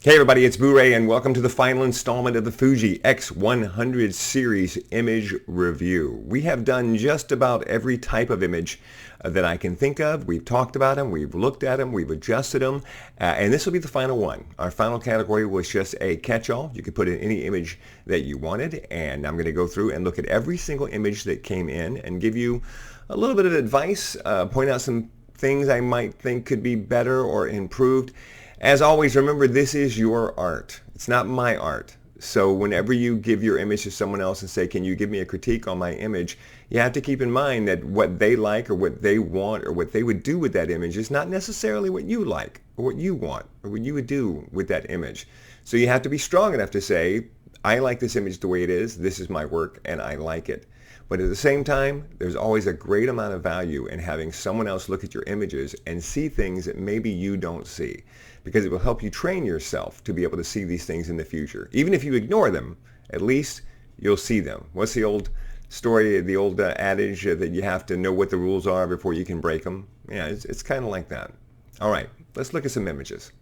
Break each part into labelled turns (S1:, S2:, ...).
S1: Hey everybody, it's Blu-ray and welcome to the final installment of the Fuji X100 series image review. We have done just about every type of image that I can think of. We've talked about them, we've looked at them, we've adjusted them, and this will be the final one. Our final category was just a catch-all. You could put in any image that you wanted, and I'm going to go through and look at every single image that came in and give you a little bit of advice, point out some things I might think could be better or improved. As always, remember, this is your art. It's not my art. So whenever you give your image to someone else and say, can you give me a critique on my image, you have to keep in mind that what they like or what they want or what they would do with that image is not necessarily what you like or what you want or what you would do with that image. So you have to be strong enough to say, I like this image the way it is, this is my work, and I like it. But at the same time, there's always a great amount of value in having someone else look at your images and see things that maybe you don't see, because it will help you train yourself to be able to see these things in the future. Even if you ignore them, at least you'll see them. What's the old story, the old adage that you have to know what the rules are before you can break them? Yeah, it's kind of like that. All right, let's look at some images.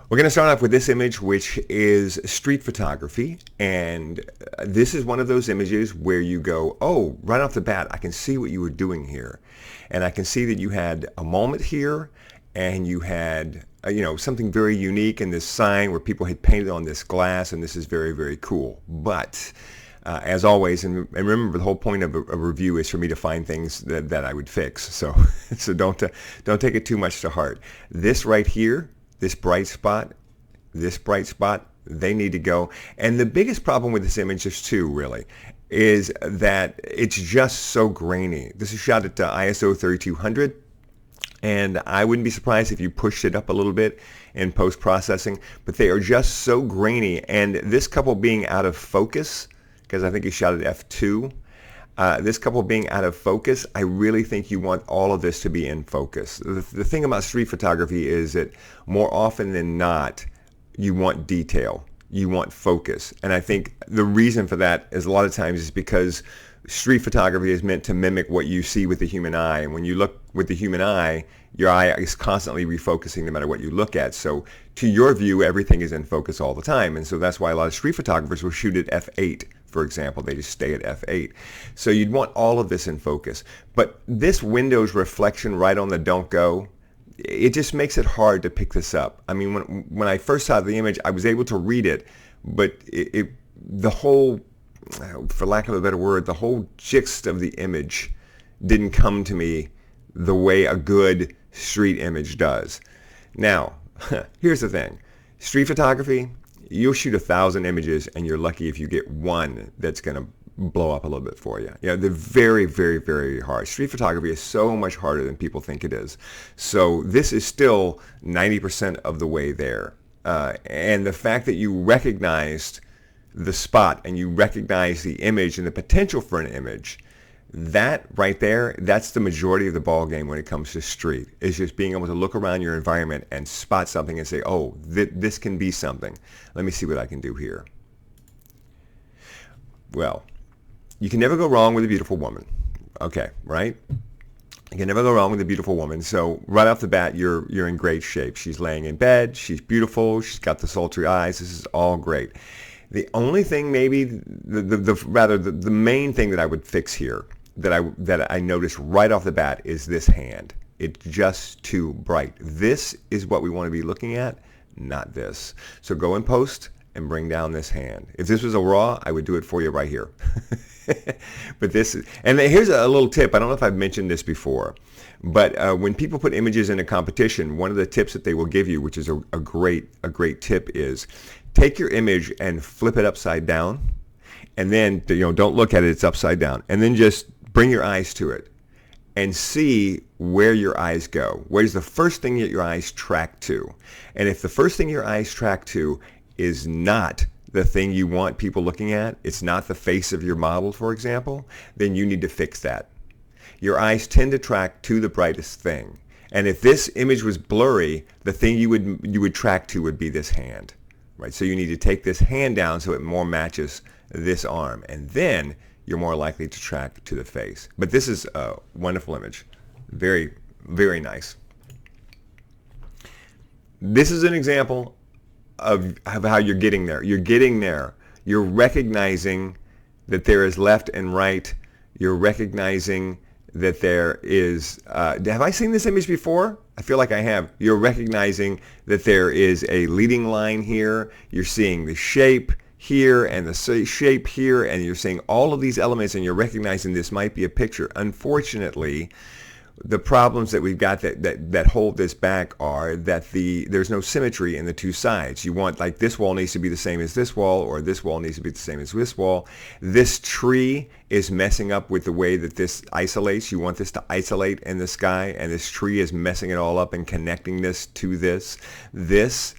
S1: We're going to start off with this image, which is street photography, and this is one of those images where you go, oh, right off the bat, I can see what you were doing here. And I can see that you had a moment here, and you had something very unique in this sign where people had painted on this glass, and this is very, very cool. But as always, and remember, the whole point of a review is for me to find things that I would fix. So don't take it too much to heart. This right here, this bright spot, they need to go. And the biggest problem with this image, there's two really, is that it's just so grainy. This is shot at ISO 3200. And I wouldn't be surprised if you pushed it up a little bit in post-processing, but they are just so grainy. And this couple being out of focus, because I think you shot at f2, this couple being out of focus, I really think you want all of this to be in focus. The thing about street photography is that more often than not, you want detail, you want focus. And I think the reason for that is a lot of times is because street photography is meant to mimic what you see with the human eye. And when you look with the human eye, your eye is constantly refocusing no matter what you look at. So to your view, everything is in focus all the time. And so that's why a lot of street photographers will shoot at f8, for example. They just stay at f8. So you'd want all of this in focus. But this window's reflection right on the don't go, it just makes it hard to pick this up. I mean, when I first saw the image, I was able to read it, but the whole, for lack of a better word, the whole gist of the image didn't come to me the way a good street image does. Now, here's the thing. Street photography, you'll shoot 1,000 images and you're lucky if you get one that's going to blow up a little bit for you. They're very, very, very hard. Street photography is so much harder than people think it is. So this is still 90% of the way there. And the fact that you recognized the spot and you recognize the image and the potential for an image, that right there, that's the majority of the ball game when it comes to street. It's just being able to look around your environment and spot something and say, oh, this can be something. Let me see what I can do here. Well, you can never go wrong with a beautiful woman. Okay, right? You can never go wrong with a beautiful woman. So right off the bat, you're in great shape. She's laying in bed. She's beautiful. She's got the sultry eyes. This is all great. The only thing, maybe the main thing that I would fix here, that I noticed right off the bat, is this hand. It's just too bright. This is what we want to be looking at, not this. So go in post and bring down this hand. If this was a RAW, I would do it for you right here. But this is, and here's a little tip. I don't know if I've mentioned this before, but when people put images in a competition, one of the tips that they will give you, which is a great tip, is take your image and flip it upside down, and then don't look at it, it's upside down, and then just bring your eyes to it and see where your eyes go. Where's the first thing that your eyes track to? And if the first thing your eyes track to is not the thing you want people looking at, it's not the face of your model, for example, then you need to fix that. Your eyes tend to track to the brightest thing. And if this image was blurry, the thing you would track to would be this hand. Right? So you need to take this hand down so it more matches this arm. And then you're more likely to track to the face. But this is a wonderful image. Very, very nice. This is an example of how you're getting there. You're getting there. You're recognizing that there is left and right. You're recognizing that there is, have I seen this image before? I feel like I have. You're recognizing that there is a leading line here. You're seeing the shape here and the shape here, and you're seeing all of these elements, and you're recognizing this might be a picture. Unfortunately, the problems that we've got that hold this back are that there's no symmetry in the two sides. You want, like, this wall needs to be the same as this wall, or this wall needs to be the same as this wall. This tree is messing up with the way that this isolates. You want this to isolate in the sky, and this tree is messing it all up and connecting this to this. This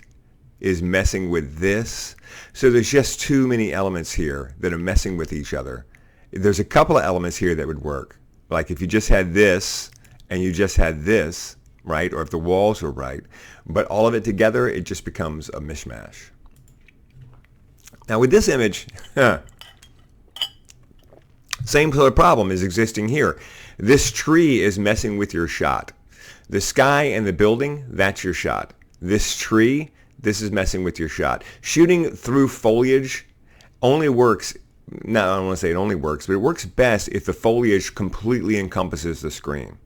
S1: is messing with this. So there's just too many elements here that are messing with each other. There's a couple of elements here that would work. Like if you just had this and you just had this, right? Or if the walls were right. But all of it together, it just becomes a mishmash. Now with this image, same sort of problem is existing here. This tree is messing with your shot. The sky and the building, that's your shot. This tree, this is messing with your shot. Shooting through foliage only works, no, I don't want to say it only works, but it works best if the foliage completely encompasses the screen.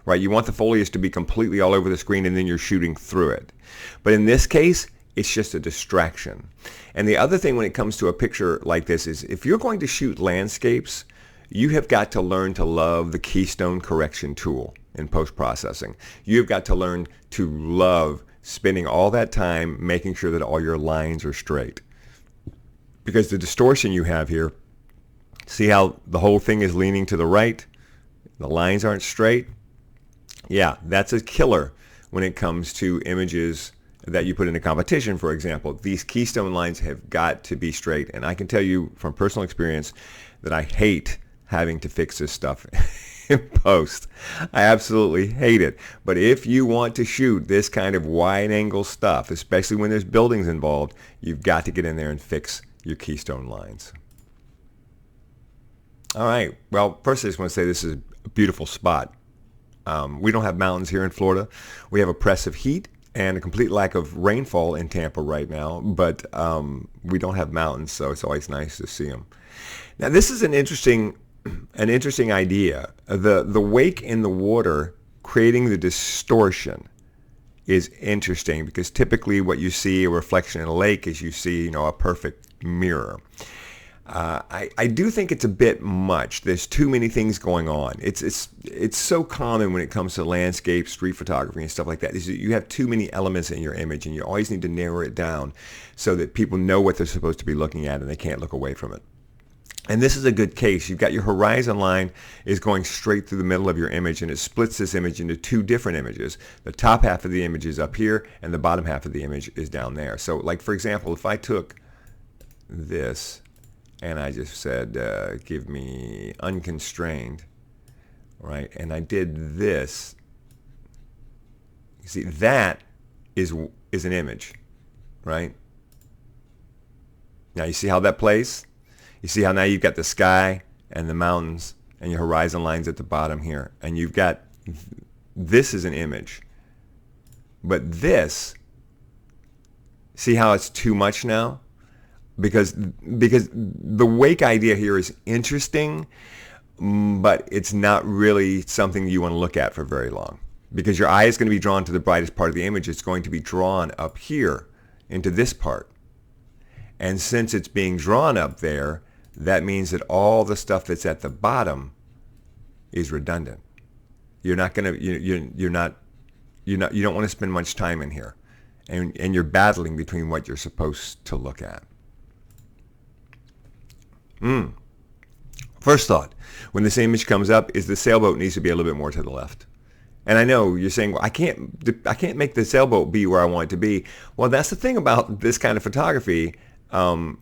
S1: Right? You want the foliage to be completely all over the screen, and then you're shooting through it. But in this case, it's just a distraction. And the other thing when it comes to a picture like this is if you're going to shoot landscapes, you have got to learn to love the keystone correction tool in post-processing. You've got to learn to love spending all that time making sure that all your lines are straight. Because the distortion you have here, see how the whole thing is leaning to the right? The lines aren't straight? Yeah, that's a killer when it comes to images that you put into competition, for example. These keystone lines have got to be straight. And I can tell you from personal experience that I hate having to fix this stuff in post. I absolutely hate it. But if you want to shoot this kind of wide angle stuff, especially when there's buildings involved, you've got to get in there and fix your keystone lines. All right. Well, first I just want to say this is a beautiful spot. We don't have mountains here in Florida. We have oppressive heat and a complete lack of rainfall in Tampa right now, but we don't have mountains, so it's always nice to see them. Now, this is an interesting idea. The wake in the water creating the distortion is interesting because typically what you see a reflection in a lake is you see, a perfect mirror. I do think it's a bit much. There's too many things going on. It's so common when it comes to landscape, street photography, and stuff like that. Is that you have too many elements in your image, and you always need to narrow it down so that people know what they're supposed to be looking at, and they can't look away from it. And this is a good case. You've got your horizon line is going straight through the middle of your image, and it splits this image into two different images. The top half of the image is up here, and the bottom half of the image is down there. So, like, for example, if I took this and I just said, give me unconstrained, right? And I did this. You see, that is an image, right? Now, you see how that plays? You see how now you've got the sky and the mountains and your horizon lines at the bottom here. And you've got, this is an image. But this, see how it's too much now? Because the wake idea here is interesting, but it's not really something you want to look at for very long. Because your eye is going to be drawn to the brightest part of the image. It's going to be drawn up here into this part. And since it's being drawn up there, that means that all the stuff that's at the bottom is redundant. You're not going to, you don't want to spend much time in here. And you're battling between what you're supposed to look at. First thought, when this image comes up, is the sailboat needs to be a little bit more to the left. And I know you're saying, well, I can't make the sailboat be where I want it to be. Well, that's the thing about this kind of photography. When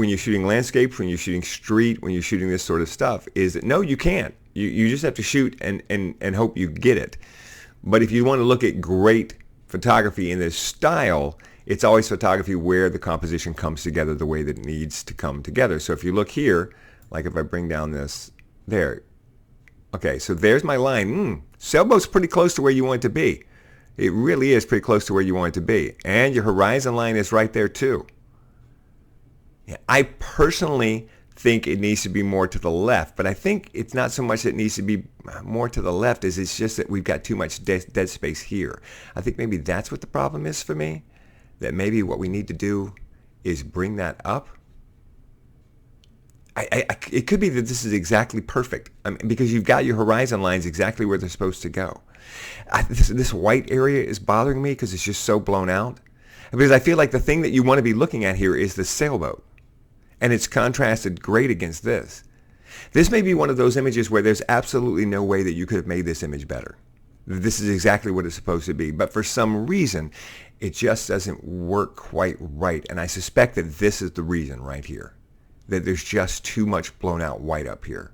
S1: you're shooting landscapes, when you're shooting street, when you're shooting this sort of stuff, is that no, you can't. You just have to shoot and hope you get it. But if you want to look at great photography in this style, it's always photography where the composition comes together the way that it needs to come together. So if you look here, like if I bring down this, there. Okay, so there's my line. Sailboat's pretty close to where you want it to be. It really is pretty close to where you want it to be. And your horizon line is right there too. Yeah, I personally think it needs to be more to the left, but I think it's not so much that it needs to be more to the left as it's just that we've got too much dead space here. I think maybe that's what the problem is for me, that maybe what we need to do is bring that up. It could be that this is exactly perfect, because you've got your horizon lines exactly where they're supposed to go. This white area is bothering me because it's just so blown out. Because I feel like the thing that you want to be looking at here is the sailboat. And it's contrasted great against this. This may be one of those images where there's absolutely no way that you could have made this image better. This is exactly what it's supposed to be. But for some reason, it just doesn't work quite right. And I suspect that this is the reason right here, that there's just too much blown out white up here.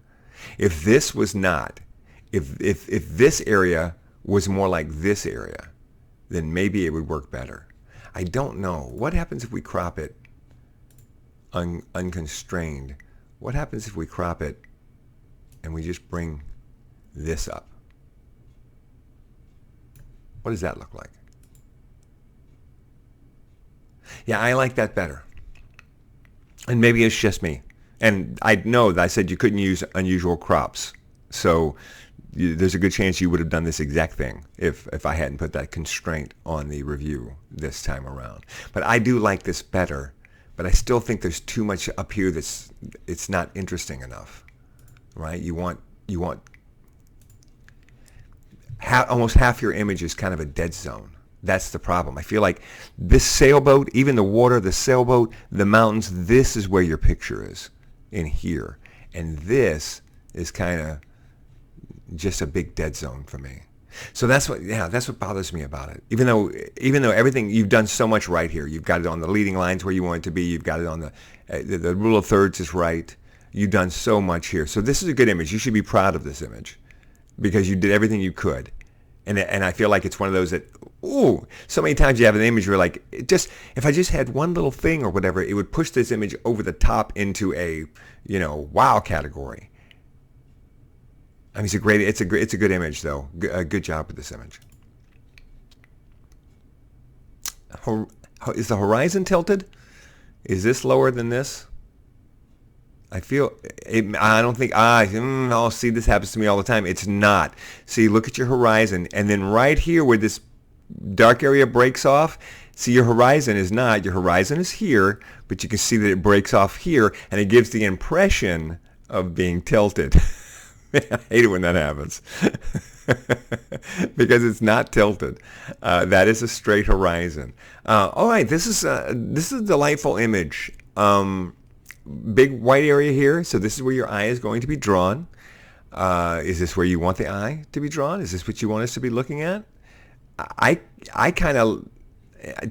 S1: If this was not, if this area was more like this area, then maybe it would work better. I don't know. What happens if we crop it unconstrained? What happens if we crop it and we just bring this up? What does that look like? Yeah, I like that better. And maybe it's just me. And I know that I said you couldn't use unusual crops. So there's a good chance you would have done this exact thing if I hadn't put that constraint on the review this time around. But I do like this better. But I still think there's too much up here it's not interesting enough, right? You want almost half your image is kind of a dead zone. That's the problem. I feel like this sailboat, even the water, the sailboat, the mountains, this is where your picture is in here. And this is kind of just a big dead zone for me. So that's what bothers me about it. Even though everything, you've done so much right here. You've got it on the leading lines where you want it to be. You've got it on the rule of thirds is right. You've done so much here. So this is a good image. You should be proud of this image because you did everything you could. And I feel like it's one of those that, so many times you have an image where like, if I just had one little thing or whatever, it would push this image over the top into a, wow category. I mean, it's a good image though. Good job with this image. Is the horizon tilted? Is this lower than this? I feel I don't think see, this happens to me all the time. It's not. See, look at your horizon, and then right here where this dark area breaks off, see, your horizon is not. Your horizon is here, but you can see that it breaks off here, and it gives the impression of being tilted. I hate it when that happens because it's not tilted. That is a straight horizon. All right, this is a delightful image. Big white area here, so this is where your eye is going to be drawn. Is this where you want the eye to be drawn? Is this what you want us to be looking at? I kind of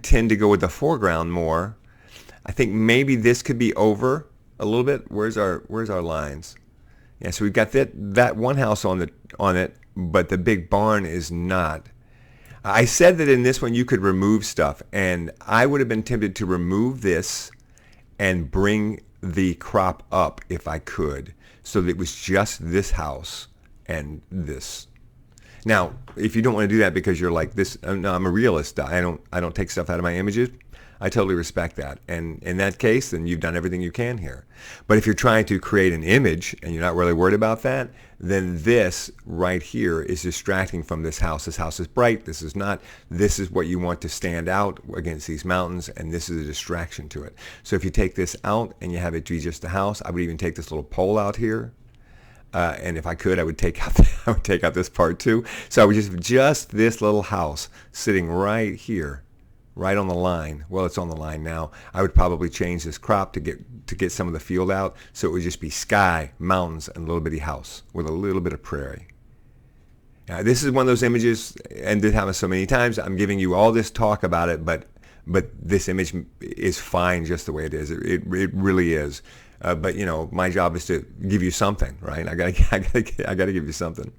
S1: tend to go with the foreground more. I think maybe this could be over a little bit. Where's our lines? Yeah, so we've got that one house on it, but the big barn is not. I said that in this one you could remove stuff, and I would have been tempted to remove this and bring the crop up if I could, so that it was just this house and this. Now, if you don't want to do that because you're like this, no, I'm a realist. I don't take stuff out of my images. I totally respect that. And in that case, then you've done everything you can here. But if you're trying to create an image and you're not really worried about that, then this right here is distracting from this house. This house is bright. This is not. This is what you want to stand out against these mountains, and this is a distraction to it. So if you take this out and you have it be just a house, I would even take this little pole out here. And if I could, I would take out this part too. So I would just this little house sitting right here, right on the line. Well, it's on the line now. I would probably change this crop to get some of the field out, so it would just be sky, mountains, and a little bitty house with a little bit of prairie. Now, this is one of those images, and this happens so many times. I'm giving you all this talk about it, but this image is fine just the way it is. It really is. But my job is to give you something, right? I gotta give you something.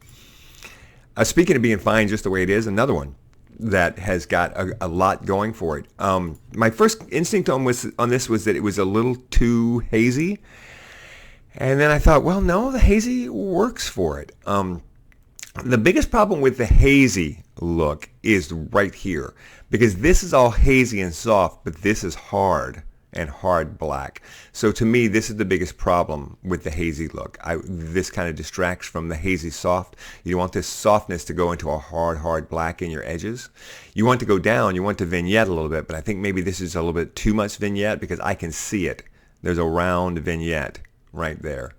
S1: Speaking of being fine just the way it is, another one that has got a lot going for it. My first instinct on this was that it was a little too hazy, and then I thought, well, no, the hazy works for it. The biggest problem with the hazy look is right here, because this is all hazy and soft, but this is hard and hard black. So to me, this is the biggest problem with the hazy look. This kind of distracts from the hazy soft. You want this softness to go into a hard black in your edges. You want to go down, you want to vignette a little bit, but I think maybe this is a little bit too much vignette because I can see it. There's a round vignette right there.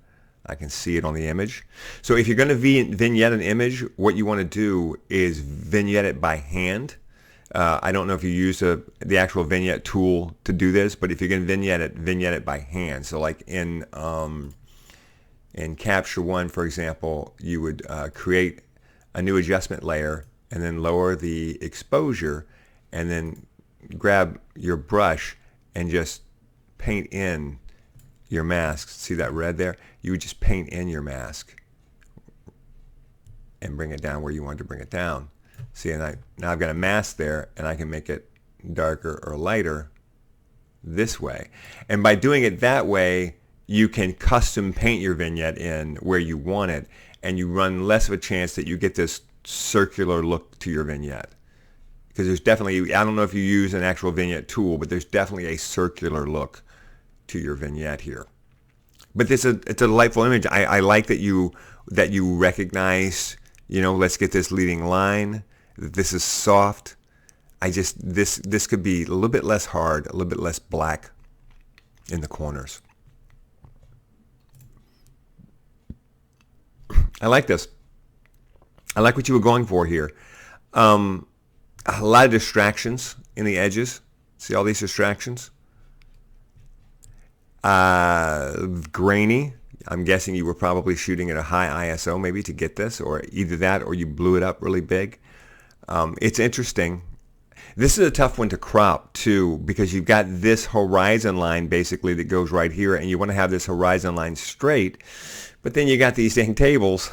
S1: I can see it on the image. So if you're going to vignette an image, what you want to do is vignette it by hand. I don't know if you use the actual vignette tool to do this, but if you're going to vignette it by hand. So like in Capture One, for example, you would create a new adjustment layer and then lower the exposure and then grab your brush and just paint in your mask. See that red there? You would just paint in your mask and bring it down where you want to bring it down. See, and now I've got a mask there, and I can make it darker or lighter this way. And by doing it that way, you can custom paint your vignette in where you want it, and you run less of a chance that you get this circular look to your vignette. Because there's definitely, I don't know if you use an actual vignette tool, but there's definitely a circular look to your vignette here. But it's a delightful image. I like that you recognize, let's get this leading line. This is soft. This could be a little bit less hard, a little bit less black in the corners. I like this. I like what you were going for here. A lot of distractions in the edges. See all these distractions? Grainy. I'm guessing you were probably shooting at a high ISO maybe to get this, or either that or you blew it up really big. It's interesting. This is a tough one to crop too, because you've got this horizon line basically that goes right here, and you want to have this horizon line straight, but then you got these dang tables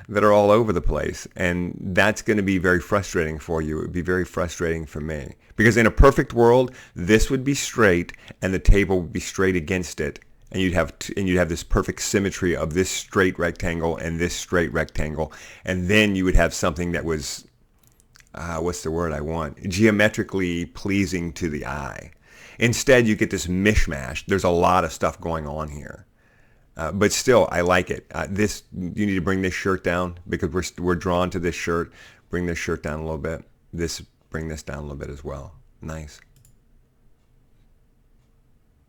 S1: that are all over the place, and that's going to be very frustrating for you. It would be very frustrating for me, because in a perfect world, this would be straight and the table would be straight against it, and you'd have this perfect symmetry of this straight rectangle and this straight rectangle, and then you would have something that was what's the word I want? Geometrically pleasing to the eye. Instead, you get this mishmash. There's a lot of stuff going on here. But still, I like it. You need to bring this shirt down because we're drawn to this shirt. Bring this shirt down a little bit. Bring this down a little bit as well. Nice.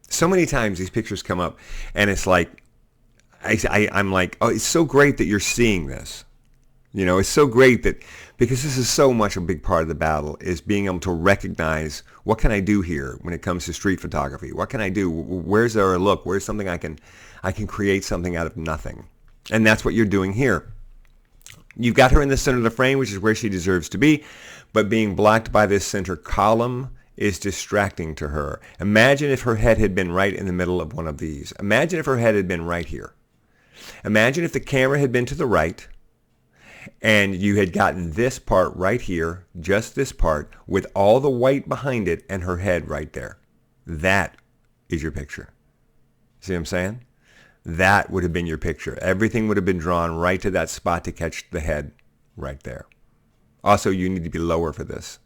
S1: So many times these pictures come up, and it's like, I'm like, oh, it's so great that you're seeing this. It's so great that, because this is so much a big part of the battle, is being able to recognize what can I do here when it comes to street photography. What can I do? Where's there a look? Where's something I can create something out of nothing? And that's what you're doing here. You've got her in the center of the frame, which is where she deserves to be, but being blocked by this center column is distracting to her. Imagine if her head had been right in the middle of one of these. Imagine if her head had been right here. Imagine if the camera had been to the right, and you had gotten this part right here, just this part, with all the white behind it and her head right there. That is your picture. See what I'm saying? That would have been your picture. Everything would have been drawn right to that spot to catch the head right there. Also, you need to be lower for this.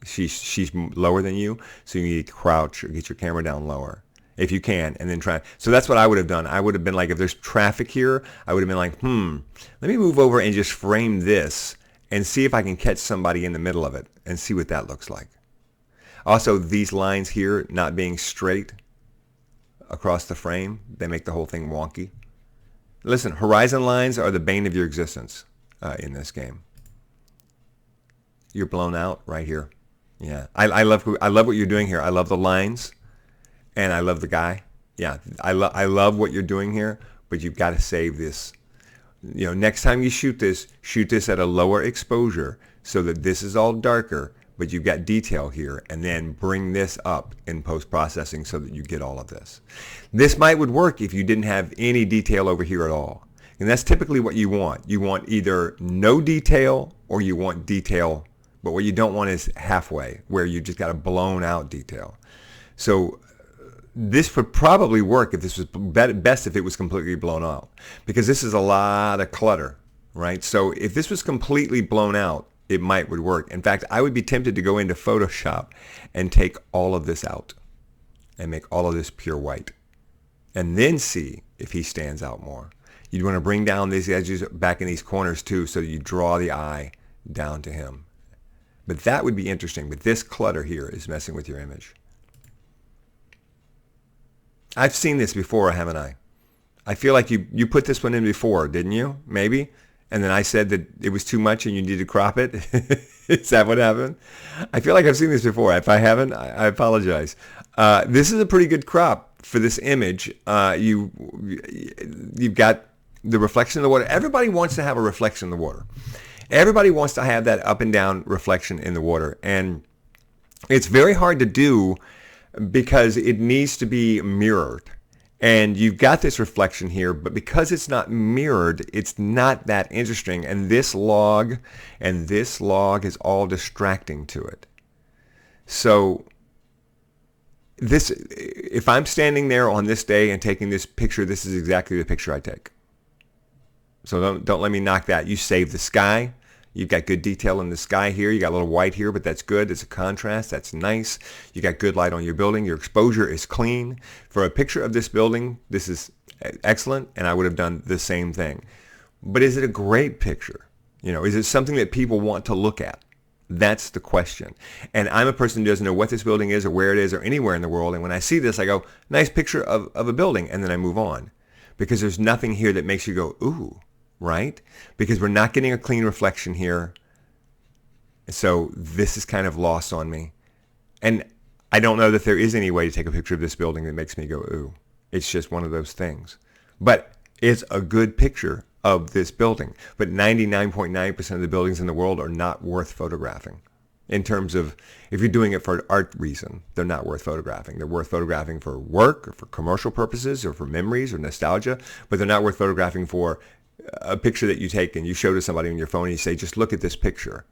S1: She's lower than you, so you need to crouch or get your camera down lower if you can, and then try. So that's what I would have done. I would have been like, if there's traffic here, I would have been like, let me move over and just frame this and see if I can catch somebody in the middle of it and see what that looks like. Also, these lines here not being straight across the frame, they make the whole thing wonky. Listen, horizon lines are the bane of your existence in this game. You're blown out right here. Yeah, I love what you're doing here. I love the lines. And I love the guy. Yeah, I love what you're doing here, but you've got to save this. Next time you shoot this at a lower exposure so that this is all darker, but you've got detail here, and then bring this up in post-processing so that you get all of this. This would work if you didn't have any detail over here at all. And that's typically what you want. You want either no detail or you want detail, but what you don't want is halfway, where you just got a blown out detail. So this would probably work if this was best if it was completely blown out, because this is a lot of clutter right? So if this was completely blown out, it would work. In fact, I would be tempted to go into Photoshop and take all of this out and make all of this pure white and then see if he stands out more. You'd want to bring down these edges back in these corners too, so you draw the eye down to him. But that would be interesting. But this clutter here is messing with your image. I've seen this before, haven't I? I feel like you put this one in before, didn't you? Maybe? And then I said that it was too much and you need to crop it. Is that what happened? I feel like I've seen this before. If I haven't, I apologize. This is a pretty good crop for this image. You've got the reflection of the water. Everybody wants to have a reflection in the water. Everybody wants to have that up and down reflection in the water. And it's very hard to do because it needs to be mirrored. And you've got this reflection here, but because it's not mirrored, it's not that interesting. And this log is all distracting to it. So this, if I'm standing there on this day and taking this picture, this is exactly the picture I take. So don't let me knock that. You save the sky. You've got good detail in the sky here. You got a little white here, but that's good. It's a contrast. That's nice. You got good light on your building. Your exposure is clean. For a picture of this building, this is excellent, and I would have done the same thing. But is it a great picture? You know, is it something that people want to look at? That's the question. And I'm a person who doesn't know what this building is or where it is or anywhere in the world. And when I see this, I go, nice picture of a building, and then I move on. Because there's nothing here that makes you go, ooh. Right? Because we're not getting a clean reflection here. So this is kind of lost on me. And I don't know that there is any way to take a picture of this building that makes me go, ooh. It's just one of those things. But it's a good picture of this building. But 99.9% of the buildings in the world are not worth photographing. In terms of, if you're doing it for an art reason, they're not worth photographing. They're worth photographing for work or for commercial purposes or for memories or nostalgia. But they're not worth photographing for a picture that you take and you show to somebody on your phone and you say, just look at this picture,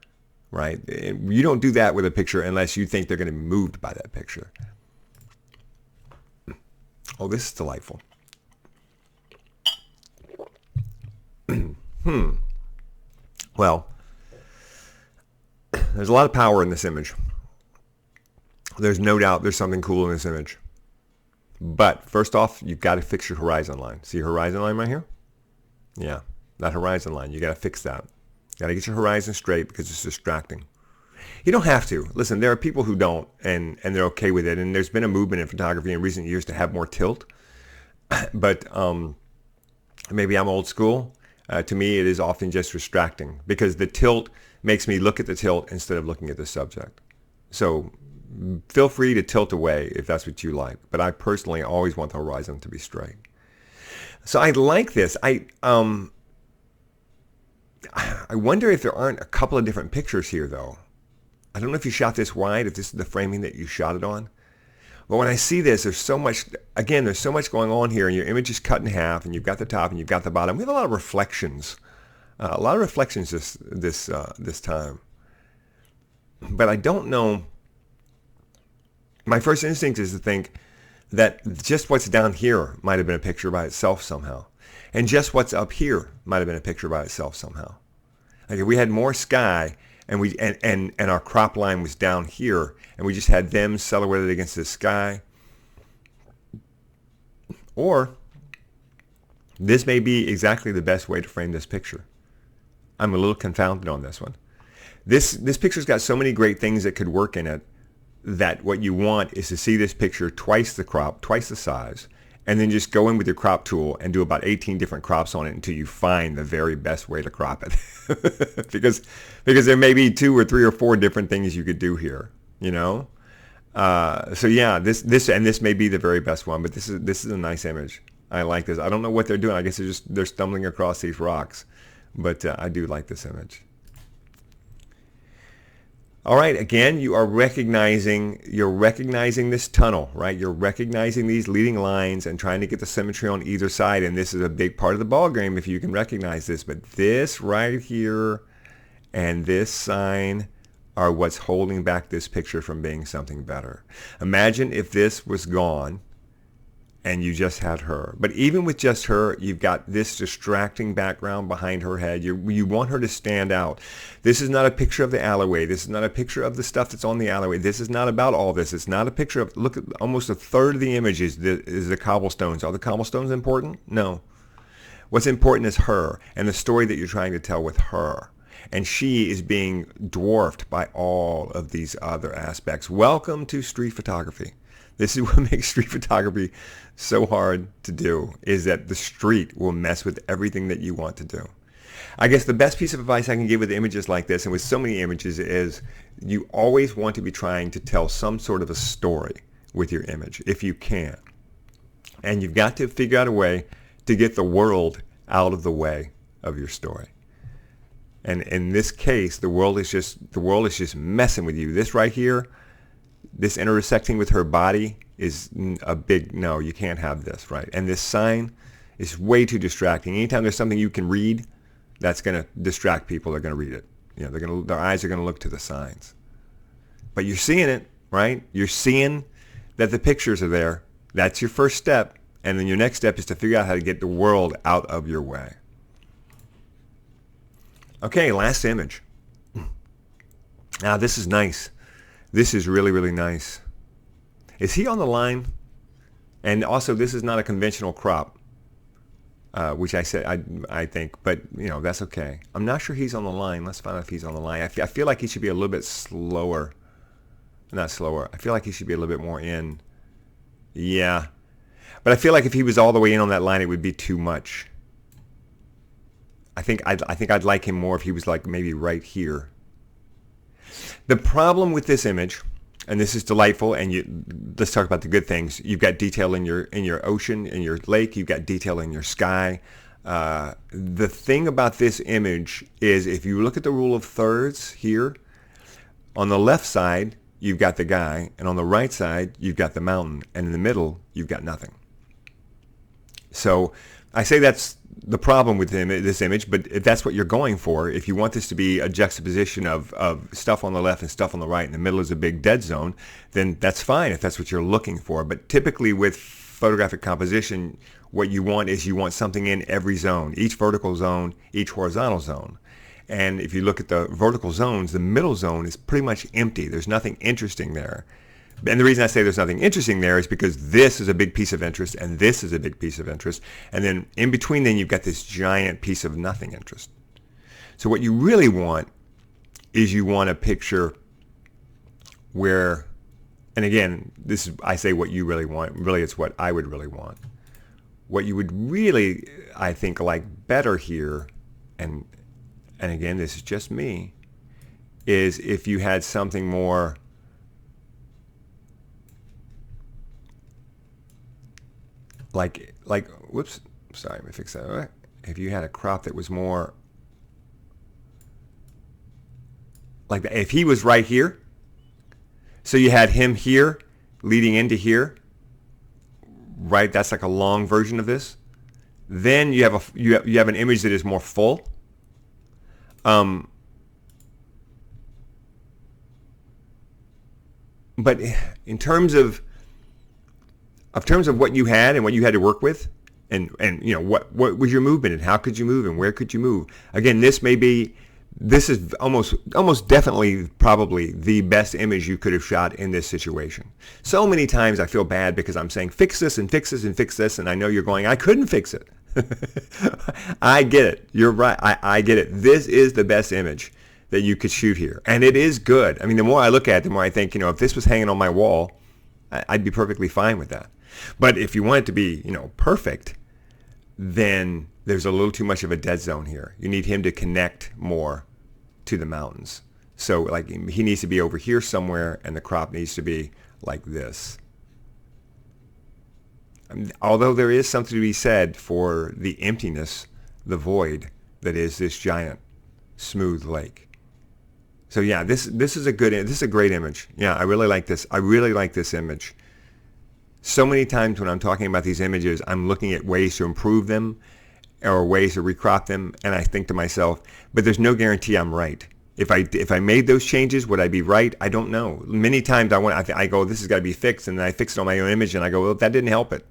S1: right? And you don't do that with a picture unless you think they're going to be moved by that picture. Oh, this is delightful. Well, there's a lot of power in this image. There's no doubt there's something cool in this image. But first off, you've got to fix your horizon line. See your horizon line right here? Yeah, that horizon line. You got to fix that. You got to get your horizon straight because it's distracting. You don't have to. Listen, there are people who don't, and they're okay with it. And there's been a movement in photography in recent years to have more tilt. But maybe I'm old school. To me, it is often just distracting because the tilt makes me look at the tilt instead of looking at the subject. So feel free to tilt away if that's what you like. But I personally always want the horizon to be straight. So I like this. I wonder if there aren't a couple of different pictures here, though. I don't know if you shot this wide, if this is the framing that you shot it on. But when I see this, there's so much, again, there's so much going on here, and your image is cut in half, and you've got the top, and you've got the bottom. We have a lot of reflections. This time. But I don't know. My first instinct is to think that just what's down here might have been a picture by itself somehow. And just what's up here might have been a picture by itself somehow. Like if we had more sky and our crop line was down here and we just had them silhouetted against the sky. Or this may be exactly the best way to frame this picture. I'm a little confounded on this one. This picture's got so many great things that could work in it that what you want is to see this picture twice the crop, twice the size, and then just go in with your crop tool and do about 18 different crops on it until you find the very best way to crop it. because there may be 2 or 3 or 4 different things you could do here, you know? So yeah, this may be the very best one, but this is a nice image. I like this. I don't know what they're doing. I guess they're stumbling across these rocks, but I do like this image. All right, again, you're recognizing this tunnel, right? You're recognizing these leading lines and trying to get the symmetry on either side, and this is a big part of the ball game if you can recognize this. But this right here and this sign are what's holding back this picture from being something better. Imagine if this was gone and you just had her. But even with just her, you've got this distracting background behind her head. You want her to stand out. This is not a picture of the alleyway. This is not a picture of the stuff that's on the alleyway. This is not about all this. It's not a picture of, look, at almost a third of the image is the cobblestones. Are the cobblestones important? No. What's important is her and the story that you're trying to tell with her. And she is being dwarfed by all of these other aspects. Welcome to street photography. This is what makes street photography so hard to do, is that the street will mess with everything that you want to do. I guess the best piece of advice I can give with images like this and with so many images is you always want to be trying to tell some sort of a story with your image, if you can. And you've got to figure out a way to get the world out of the way of your story. And in this case, the world is just messing with you. This right here, this intersecting with her body is a big no. You can't have this, right? And this sign is way too distracting. Anytime there's something you can read, that's going to distract people. They're going to read it. You know, their eyes are going to look to the signs. But you're seeing it, right? You're seeing that the pictures are there. That's your first step. And then your next step is to figure out how to get the world out of your way. Okay, last image. Now, this is nice. This is really, really nice. Is he on the line? And also, this is not a conventional crop, which I said I think, but you know, that's okay. I'm not sure he's on the line. Let's find out if he's on the line. I feel like he should be a little bit slower. Not slower. I feel like he should be a little bit more in. Yeah. But I feel like if he was all the way in on that line, it would be too much. I think I'd like him more if he was like maybe right here. The problem with this image, and this is delightful, and let's talk about the good things. You've got detail in your ocean, in your lake. You've got detail in your sky. The thing about this image is if you look at the rule of thirds here, on the left side, you've got the guy, and on the right side, you've got the mountain, and in the middle, you've got nothing. So I say that's the problem with this image, but if that's what you're going for, if you want this to be a juxtaposition of stuff on the left and stuff on the right, and the middle is a big dead zone, then that's fine if that's what you're looking for. But typically with photographic composition, what you want is you want something in every zone, each vertical zone, each horizontal zone. And if you look at the vertical zones, the middle zone is pretty much empty. There's nothing interesting there. And the reason I say there's nothing interesting there is because this is a big piece of interest and this is a big piece of interest. And then in between then you've got this giant piece of nothing interest. So what you really want is you want a picture where, and again, this is, I say what you really want, really it's what I would really want. What you would really, I think, like better here, and again, this is just me, is if you had something more like whoops, sorry, let me fix that. All right. If you had a crop that was more like that, if he was right here, so you had him here leading into here, right? That's like a long version of this. Then you have you have an image that is more full. But in terms of what you had and what you had to work with, and you know what was your movement and how could you move and where could you move? Again, this is almost definitely probably the best image you could have shot in this situation. So many times I feel bad because I'm saying fix this and fix this and fix this, and I know you're going, I couldn't fix it. I get it. You're right. I get it. This is the best image that you could shoot here, and it is good. I mean, the more I look at it, the more I think, you know, if this was hanging on my wall, I'd be perfectly fine with that. But if you want it to be, you know, perfect, then there's a little too much of a dead zone here. You need him to connect more to the mountains. So like he needs to be over here somewhere, and the crop needs to be like this. Although there is something to be said for the emptiness, the void that is this giant smooth lake. So yeah, this is a great image. Yeah, I really like this. I really like this image. So many times when I'm talking about these images, I'm looking at ways to improve them or ways to recrop them, and I think to myself, but there's no guarantee I'm right. If I made those changes, would I be right? I don't know. Many times I go, this has got to be fixed, and then I fix it on my own image, and I go, well, that didn't help it.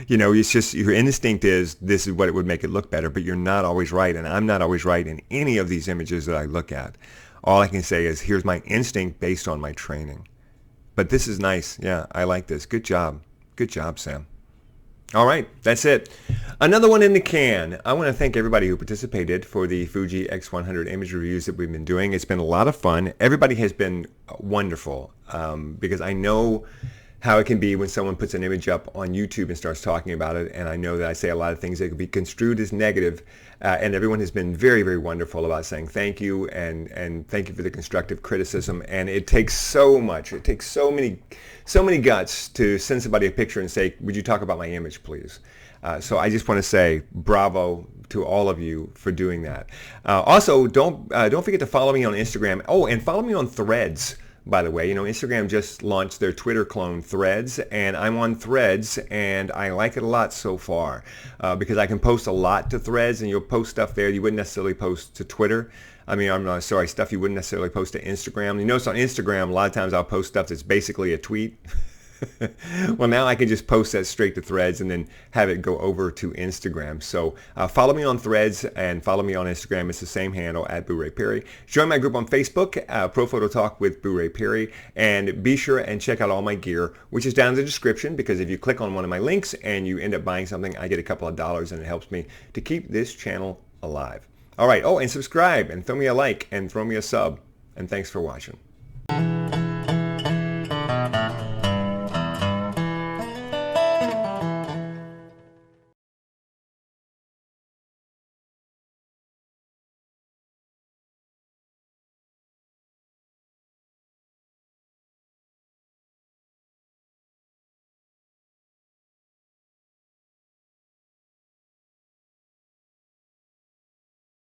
S1: You know, it's just your instinct is this is what it would make it look better, but you're not always right, and I'm not always right in any of these images that I look at. All I can say is here's my instinct based on my training. But this is nice. Yeah, I like this. Good job. Good job, Sam. All right, that's it. Another one in the can. I want to thank everybody who participated for the Fuji X100 image reviews that we've been doing. It's been a lot of fun. Everybody has been wonderful because I know how it can be when someone puts an image up on YouTube and starts talking about it, and I know that I say a lot of things that could be construed as negative, and everyone has been very, very wonderful about saying thank you and thank you for the constructive criticism. And it takes so much. It takes so many guts to send somebody a picture and say, would you talk about my image, please? So I just want to say bravo to all of you for doing that. Also, don't forget to follow me on Instagram. Oh, and follow me on Threads. By the way, you know, Instagram just launched their Twitter clone, Threads, and I'm on Threads, and I like it a lot so far because I can post a lot to Threads, and you'll post stuff there you wouldn't necessarily post to Twitter. I mean, I'm not sorry, stuff you wouldn't necessarily post to Instagram. You notice on Instagram, a lot of times I'll post stuff that's basically a tweet. Well, now I can just post that straight to Threads and then have it go over to Instagram. So follow me on Threads and follow me on Instagram. It's the same handle, @BooRayPerry. Join my group on Facebook, Pro Photo Talk with Boo Ray Perry. And be sure and check out all my gear, which is down in the description, because if you click on one of my links and you end up buying something, I get a couple of dollars, and it helps me to keep this channel alive. All right. Oh, and subscribe and throw me a like and throw me a sub. And thanks for watching.